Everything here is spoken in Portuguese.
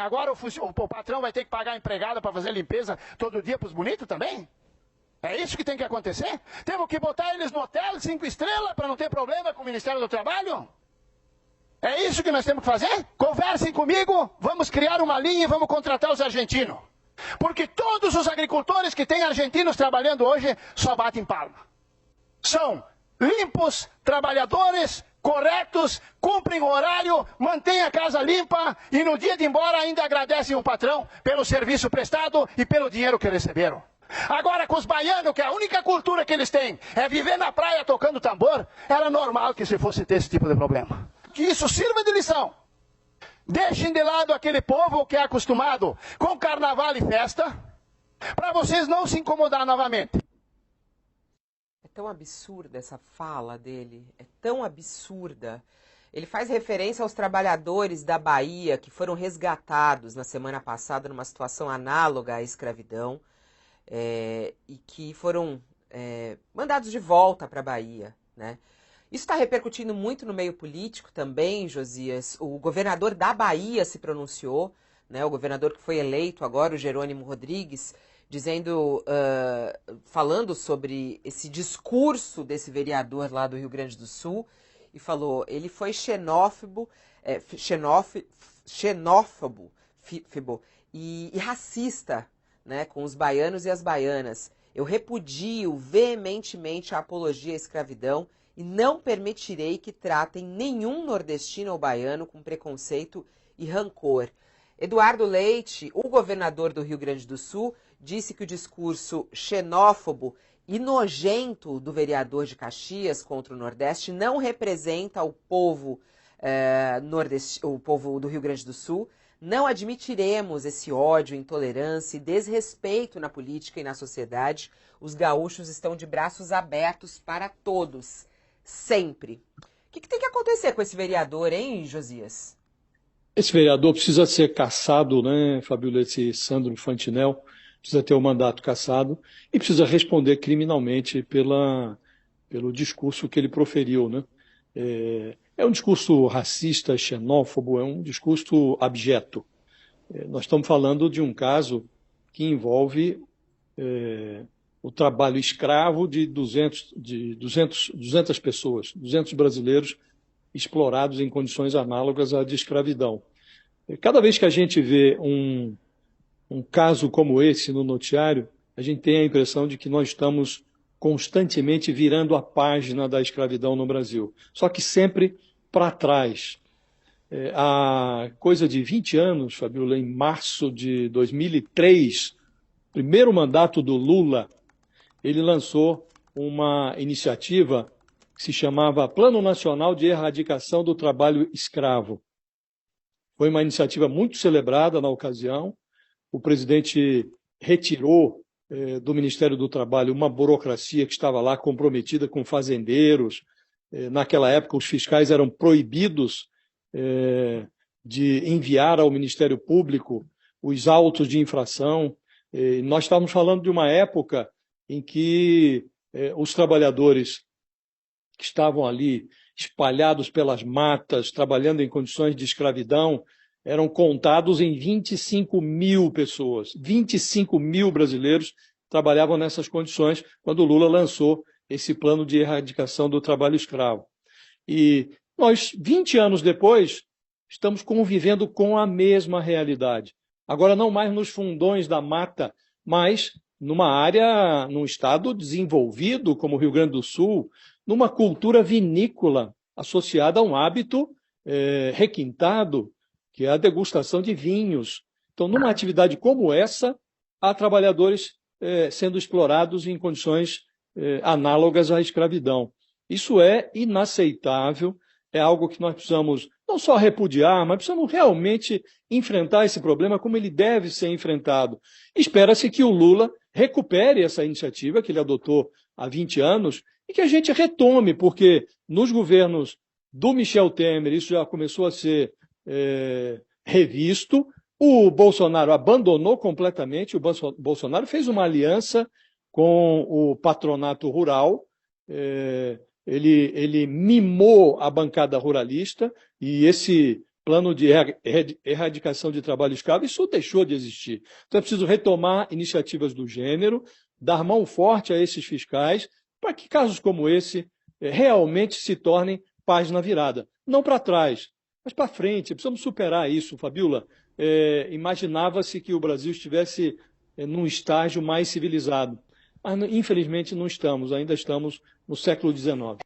Agora o patrão vai ter que pagar a empregada para fazer limpeza todo dia para os bonitos também? É isso que tem que acontecer? Temos que botar eles no hotel 5 estrelas para não ter problema com o Ministério do Trabalho? É isso que nós temos que fazer? Conversem comigo, vamos criar uma linha e vamos contratar os argentinos. Porque todos os agricultores que têm argentinos trabalhando hoje só batem palma. São limpos, trabalhadores, corretos, cumprem o horário, mantêm a casa limpa e no dia de ir embora ainda agradecem o patrão pelo serviço prestado e pelo dinheiro que receberam. Agora com os baianos, que a única cultura que eles têm é viver na praia tocando tambor, era normal que se fosse ter esse tipo de problema. Que isso sirva de lição. Deixem de lado aquele povo que é acostumado com carnaval e festa, para vocês não se incomodar novamente. É tão absurda essa fala dele, é tão absurda. Ele faz referência aos trabalhadores da Bahia que foram resgatados na semana passada numa situação análoga à escravidão e que foram mandados de volta para a Bahia, né? Isso está repercutindo muito no meio político também, Josias. O governador da Bahia se pronunciou, né? O governador que foi eleito agora, o Jerônimo Rodrigues, falando sobre esse discurso desse vereador lá do Rio Grande do Sul, e falou, ele foi xenófobo e racista, né, com os baianos e as baianas. Eu repudio veementemente a apologia à escravidão e não permitirei que tratem nenhum nordestino ou baiano com preconceito e rancor. Eduardo Leite, o governador do Rio Grande do Sul, disse que o discurso xenófobo e nojento do vereador de Caxias contra o Nordeste não representa o povo, o povo do Rio Grande do Sul. Não admitiremos esse ódio, intolerância e desrespeito na política e na sociedade. Os gaúchos estão de braços abertos para todos, sempre. O que tem que acontecer com esse vereador, hein, Josias? Esse vereador precisa ser cassado, né, Fabíola, esse Sandro Fantinel, precisa ter o mandato cassado e precisa responder criminalmente pelo discurso que ele proferiu, né? É um discurso racista, xenófobo, é um discurso abjeto. Nós estamos falando de um caso que envolve o trabalho escravo de 200 pessoas, 200 brasileiros explorados em condições análogas à de escravidão. Cada vez que a gente vê um caso como esse no noticiário, a gente tem a impressão de que nós estamos constantemente virando a página da escravidão no Brasil. Só que sempre para trás. Há coisa de 20 anos, Fabíola, em março de 2003, primeiro mandato do Lula, ele lançou uma iniciativa que se chamava Plano Nacional de Erradicação do Trabalho Escravo. Foi uma iniciativa muito celebrada na ocasião. O presidente retirou do Ministério do Trabalho uma burocracia que estava lá comprometida com fazendeiros. Naquela época, os fiscais eram proibidos de enviar ao Ministério Público os autos de infração. Nós estávamos falando de uma época em que os trabalhadores que estavam ali espalhados pelas matas, trabalhando em condições de escravidão, eram contados em 25 mil pessoas. 25 mil brasileiros trabalhavam nessas condições quando o Lula lançou esse plano de erradicação do trabalho escravo. E nós, 20 anos depois, estamos convivendo com a mesma realidade. Agora, não mais nos fundões da mata, mas numa área, num estado desenvolvido, como o Rio Grande do Sul, numa cultura vinícola associada a um hábito requintado, que é a degustação de vinhos. Então, numa atividade como essa, há trabalhadores sendo explorados em condições análogas à escravidão. Isso é inaceitável, é algo que nós precisamos não só repudiar, mas precisamos realmente enfrentar esse problema como ele deve ser enfrentado. Espera-se que o Lula recupere essa iniciativa que ele adotou há 20 anos e que a gente retome, porque nos governos do Michel Temer isso já começou a ser revisto. O Bolsonaro abandonou completamente, o Bolsonaro fez uma aliança com o patronato rural, ele mimou a bancada ruralista e esse plano de erradicação de trabalho escravo, isso deixou de existir. Então é preciso retomar iniciativas do gênero, dar mão forte a esses fiscais, para que casos como esse realmente se tornem página virada. Não para trás, mas para frente. Precisamos superar isso, Fabiola. Imaginava-se que o Brasil estivesse num estágio mais civilizado. Mas, infelizmente, não estamos. Ainda estamos no século XIX.